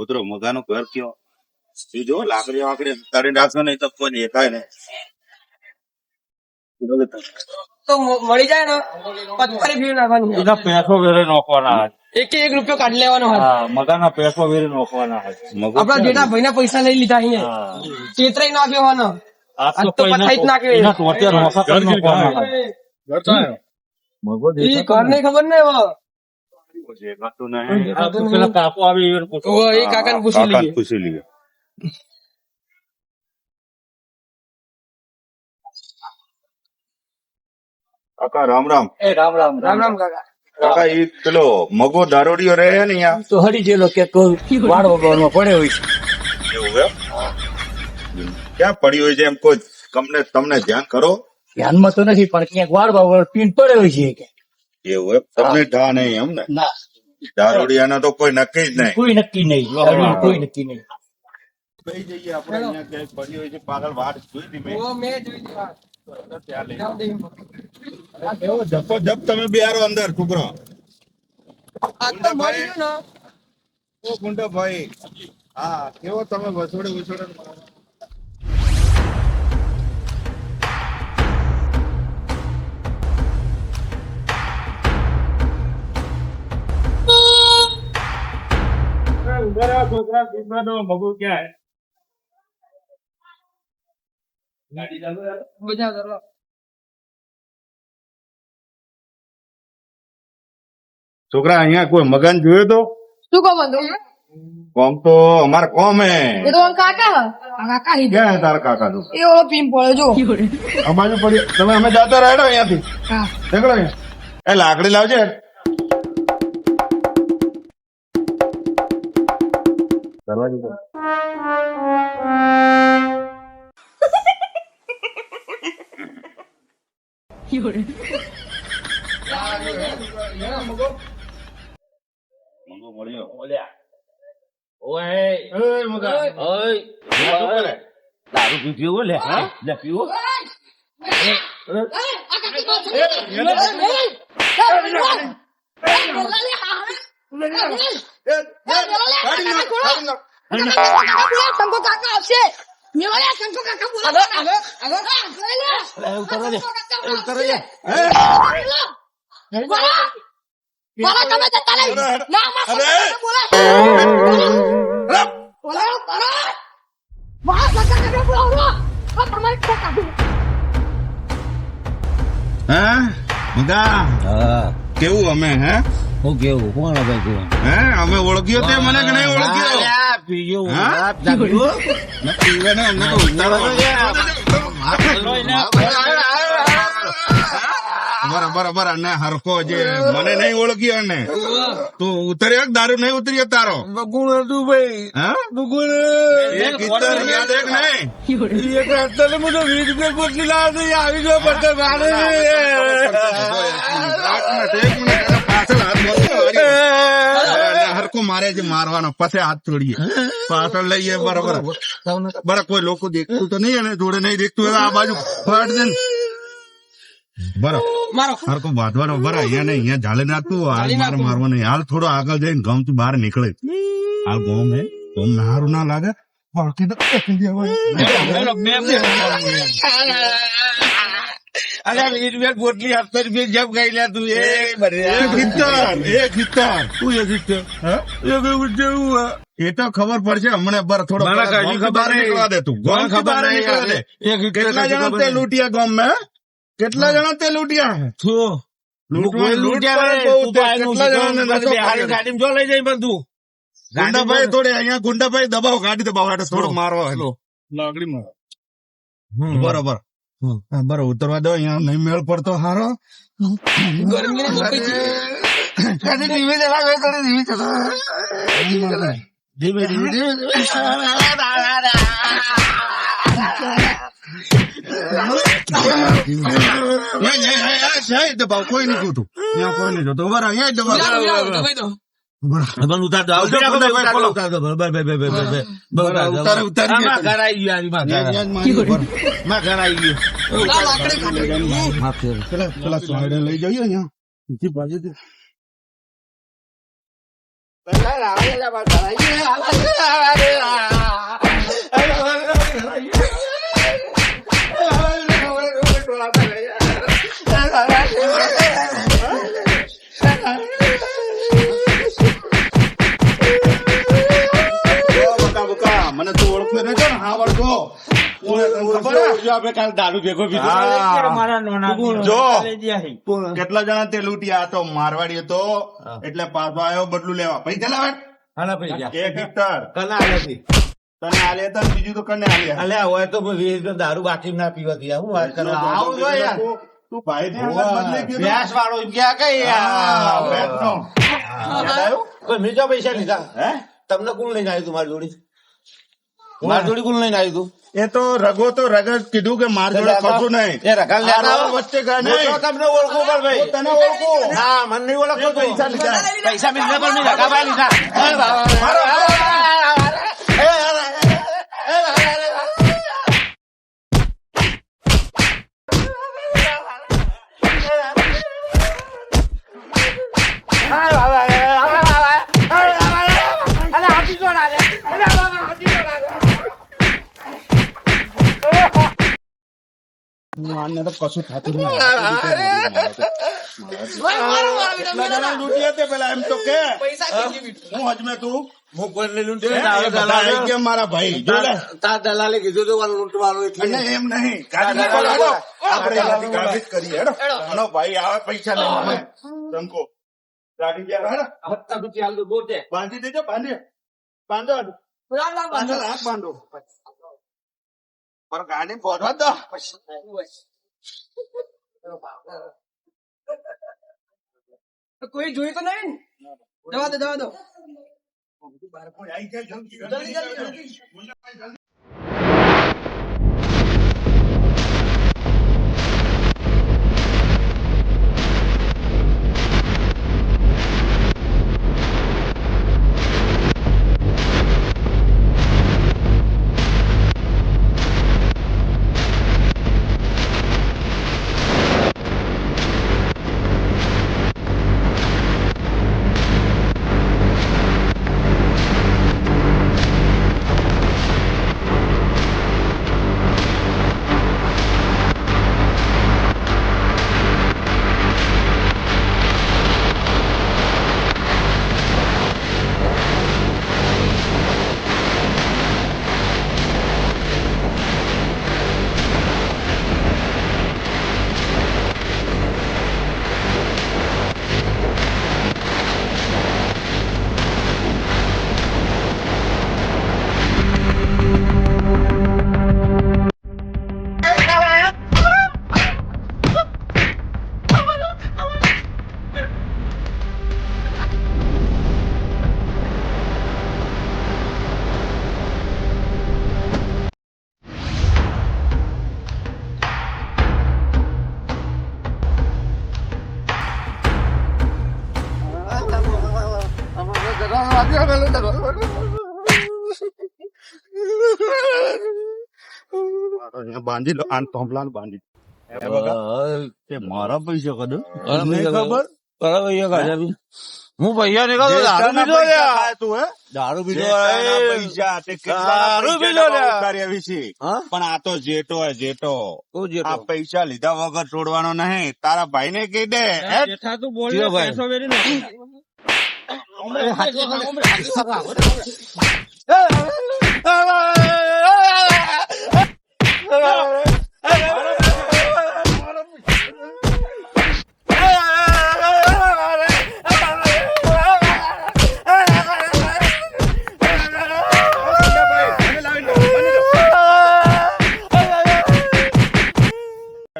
કૂતરો મગાનું ઘર કયો એ જો લાકડી વાકડી તારી રાખશો નહીં તો કોઈ દેખાય ને તો મળી જાય ને પથ્થર ફીર નાખવાની એના પેસો વેરે નોખવાના એક એક રૂપિયો કાઢી લેવાનો હોય મગાના પેસો વેરે નોખવાના આપડા જેઠા ભાઈ ના પૈસા લઈ લીધા અહીંયા ચેતરાઈ નાખ્યો હોવાનો આ તો પથાઈ જ નાખ્યો એના ટોટિયા નોખા કરી નોખવાના મગો એ ઘર નહીં ખબર ને હવે દેખાતું નહીં આ તો પેલા કાકો આવી એને પૂછો એ કાકા ને પૂછી કાકાને લઈએ પૂછી લઈએ કાકા રામ રામ એ રામ રામ રામ રામ કાકા કાકા એ પેલો મગો દારૂડિયો રહે ને અહીંયા તો હરી જેલો કે વાળો વાળમાં પડ્યો હોય એવું એમ ક્યાં પડ્યું હોય છે એમ કોઈ તમને ધ્યાન કરો ધ્યાનમાં તો નથી પણ ક્યાંક વાળવા વાળ પીન પડ્યો છે કે એવું એમ તમને ઢા નહીં એમ ને ના દારૂડિયાનો તો કોઈ નક્કી જ નહીં કોઈ નક્કી નહીં કોઈ નક્કી નહીં કઈ જઈએ આપણે અહીંયા ક્યાંક પડ્યું હોય છે પાગલ વાત જોઈ હતી મેં મેં જોઈ હતી વાત. ત્યાં લઈ જાઓ દે. એવો જપો જપ તમે બેહારો અંદર છોકરો આ તો મળી ગયું ને ઓ ગુંડા ભાઈ હા કેવો તમે વસોડે મગુ ક્યાં બધા કરો. છોકરા અહીંયા કોઈ મકાન જોયો તો શું કહો બંધુ કોમ તો અમારે કોમ હે એ તો આમ કાકા હ. આ કાકા હી ક્યાં હે તારા કાકા તો એ ઓલો પીમ પડે જો આ બાજુ પડી તમે અમે જાતા રહેડો અહીંયાથી હા નીકળો અહીંયા એ લાકડી લાવજે દરવાજો પર. મગો મળ્યો ઓય એ મગા ઓય દારૂ પીવો લે લે પીવો શંભુ કાકા આવશે મેવાડા શંભુ કાકા બોલાવો બોલા તમે જતા નહીં ના બોલાવો બોલાવો તમારે કાકા હે મગા હા કેવું અમે હે હું કેવું કોણ ભાઈ કેવું હે અમે ઓળખ્યો તે મને કે નહીં ઓળખ્યો પીજો હા? ના પીવે ને અમને તો ઉતારો બરાબર ને હરખો જે મને નહીં ઓળખ્યો ને તું ઉતર્યો કે દારૂ નહીં ઉતર્યો તારો બગુણ હતું ભાઈ હા બગુણ એક ઇતર યાદ એક નહીં એક અત્યારે મને 20 રૂપિયા કોટલી લાવે આવી ગયો પડતો મારે એક મિનિટ પાછળ હાથ મારતો હરખો મારે છે મારવાનો પછી હાથ છોડીએ પાછળ લઈએ બરાબર બરાબર કોઈ લોકો દેખતું તો નહીં અને જોડે નહીં દેખતું હવે આ બાજુ ફાટ દે ને બરાબર મારો હરકો બાંધવાનો બરાબર અહીંયા ને અહીંયા ઝાલે નાખતું હાલ માર મારવાનો હાલ થોડો આગળ જઈને ગામ થી બહાર નીકળે હાલ ગામ હે ગામ હારું ના લાગે વળતી તો અરે 20 રૂપિયા કોટલી 70 રૂપિયા જેમ ગઈ લે તું એ એ તો ખબર પડશે હમણાં બર થોડો મને કઈ ખબર નહીં. નીકળવા દે તું ગામ થી બહાર નીકળવા દે કેટલા જણા તે લૂંટ્યા ગામ માં કેટલા જણા તે લૂંટ્યા લૂંટવાનું બહુ તે. કેટલા જણાને નશો કર્યો? ગાડી જો લઈ જાય બધું ગુંડાભાઈ થોડે અહીંયા ગુંડાભાઈ દબાવ ગાડી દબાવ એટલે થોડો મારવા બરોબર હા, બરોબર ઉતરવા દો અહીંયા નહીં મેળ પડતો હારો ગરમી ધીમે ચલાવે થોડી ધીમે ચલાવે ધીમે ધીમે દબાવ કોઈ નહીં જોતું ત્યાં કોઈ નહીં જોતું બરાબર અહીંયા દબાવ ઉતાર દો પેલા સ્લાઇડર લઈ જઈએ અહીંયા બકા બકા મને તું ઓળખતો નહીં ને હા વળતો ખબર હે? આપણે કાલ દારૂ ભેગો પીધો હા. જો કેટલા જણા તે લૂંટ્યા તો મારવાડી હતો એટલે પાછો આવ્યો બદલું લેવા પૈસા લાવે એક હેક્ટર તને આલે હતા ને બીજું તો કને આલ્યા અલ્યા હોય તો 20 દારૂ બાકી ના પીવા ગયા હું વાત કરે આવું જો યાર તું ભાઈ ને બદલે કીધું. વ્યાસ વાળો ગયા કઈ હા, ભેંસનો. કોઈ મેં પૈસા લીધા હે? તમને કોણ લઈને આવ્યું તું મારી જોડી મારી જોડી કોણ લઈને આવ્યું તું એ તો રઘો તો રગ જ કીધું કે માર જોડે કશું નહીં એ રખાલ લેતા આવો. વચ્ચે ગયા હું નહીં. તો તમને ઓળખું પણ ભાઈ તને ઓળખું. ના મને નહીં ઓળખતો તું. પૈસા લીધા. પૈસા મિલને પણ મેં રખાભાઈ લીધા આને તો કશું થતું નહીં. મારો મારો બેટા એટલા જણા લૂંટ્યા તે પેલા એમ તો કે પૈસા કેજી બીટું હું હજમે તું હું કોઈને એ લૂંટ્યો બધા આવી ગયા મારા ભાઈ જો લે. તાર દલાલે કીધું તો વાળું લૂંટવાનું એટલે અને એમ નહીં ગાડી ના, ના, નીકળો. ના. આપણે ગાડી ગાડી જ કરીએ હેડો. આનો ભાઈ આવે પૈસા લઈને શંકો ગાડી ગયા હેડો. બાંધી દેજો બાંધો બાંધો હાથ બાંધો પણ ગાડી પહોંચવા દો. કોઈ જોયું તો નહીં ને? જવા દો કોઈ આવી જાય જલ્દી, જલ્દી, જલ્દી, જલ્દી. અહીંયા બાંધી લો આન થોંભલા બાંધી તે મારા પૈસા કદો ખબર હું પૈસા નીકળતો દારૂ પીધો લ્યા. તું હે દારૂ પીધો જેઠાના પૈસા તે દારૂ પીધો લ્યા. ઉતાર્યા છે હા? પણ આ તો જેટો હે જેટો તું જેઠો. આ પૈસા લીધા વગર છોડવાનો નહીં તારા ભાઈ ને કહી દે હે? જીઓ ભાઈ.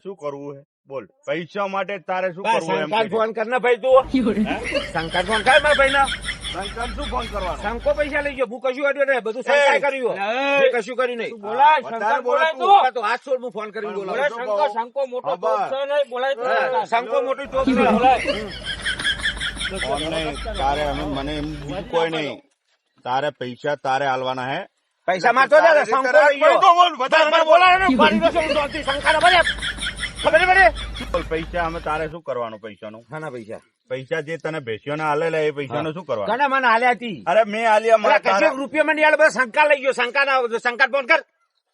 શું કરવું હે બોલ પૈસા માટે તારે શું કરવું એમ શંકર કે? ફોન કર ને ભાઈ તું શંકર ફોન કર મારા ભાઈ ના શંકર શું ફોન કરવાનો શંકો પૈસા લઈ ગયો હું કશું કર્યું નહીં બધું શંકાએ કર્યું મેં કશું કર્યું નહીં વધારે બોલે તું. તો હાથ છોડ હું ફોન કરી બોલો શંકો મોટો શંકો મોટું ચોક છે ફોન નહીં તારે અમે મને એમ બીજું કોઈ નહીં તારે પૈસા તારે આલવાના હે પૈસા માંગતો ને શંકો લઈ ગયો વધારે બોલાય ને ફાડી દો છું શંકા ને બને ખબર પડે બોલ પૈસા અમે તારે શું કરવાનું પૈસાનું ખાના પૈસા પૈસા જે તને ભેસીઓના આલેલા એ પૈસાનું શું કરવાનું? કને મને હાલ્યા હતી અરે મેં આલિયા અલા, મારા કશેક રૂપિયા મને યાર બધા શંકા લઈ ગયો શંકા ફોન કર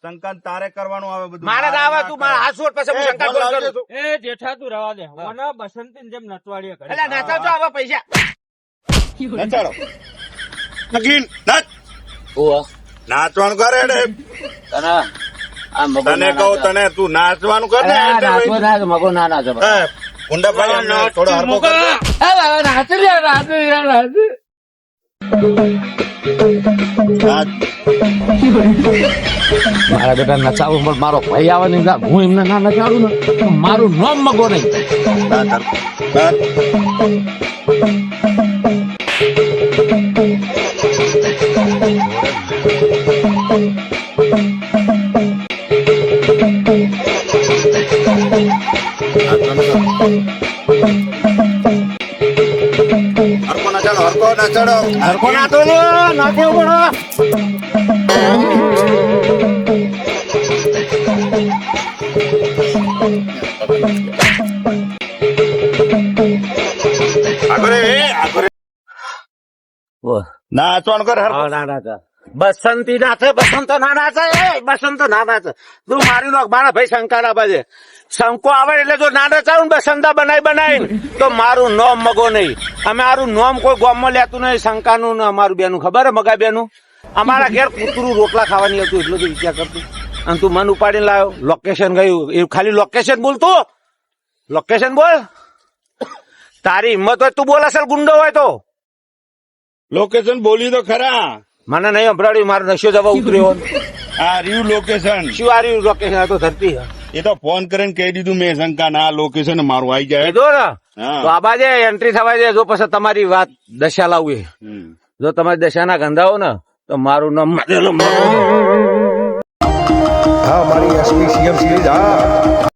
સંકાન તારે કરવાનું આવે બધું. મારે તો આવે તું મારા હાથ છોડ પછી હું શંકા ફોન કરું એ જેઠા તું રવા દે મને બસંતી જેમ નચવાડીએ કરે એટલે નાતા તો આવા પૈસા નચાડો નગીન નાચ નાચવાનું કરે રે. તને કહું તને તું નાચવાનું કર ને એટલે ભાઈ. હે, ગુંડા ભાઈ અમને થોડો હરકો કર દે. નાચ. મારા બેટા નચાવું પણ મારો ભાઈ આવે ને હું એમને ના નચાડું ને તો મારું નામ મગો નહીં. નાચ હરકો. નાચ. હરકો નચાડો હરકો નચાડો હરકો નાતો નાતે આગળ રે, આગળ રે. નાચવાનું કર હરકો. બસંતી નાથે બસંતો ના નાચે બસંતો ના નાચે તું મારી નો મારા ભાઈ શંકા ના બાજે શંકો આવે એટલે જો ના નચાવું ને બસંતા બનાવી તો મારું નોમ મગો નહીં. અમે મારું નોમ કોઈ ગામમાં લેતું નહીં શંકાનું ને અમારું બેનું ખબર હે મગા બેનું અમારા ઘેર કૂતરું રોટલા ખાવાની હતું એટલો તો વિચાર કરતું અને તું મન ઉપાડીને લાવ્યો લોકેશન ગયું એ ખાલી લોકેશન બોલતું લોકેશન બોલ તારી હિંમત હોય તું બોલ અસલ ગુંડો હોય તો લોકેશન બોલી તો ખરા. મને નહીં સંભળાવ્યું મારો નશો જવા ઉતર્યો આ રહ્યું લોકેશન. શું આ રહ્યું લોકેશન આ તો ધરતી એ તો ફોન કરીને કહી દીધું મેં શંકા ના લોકેશન મારું આવી જાય. કીધું ને હા. તો આ બાજે એન્ટ્રી થવા દે જો પછી તમારી વાત દશા લાવવી હમ. જો તમારી દશા ના ગંધાવો ને તો મારું નામ હા મારી એસપી સીએમ સિરીઝ હા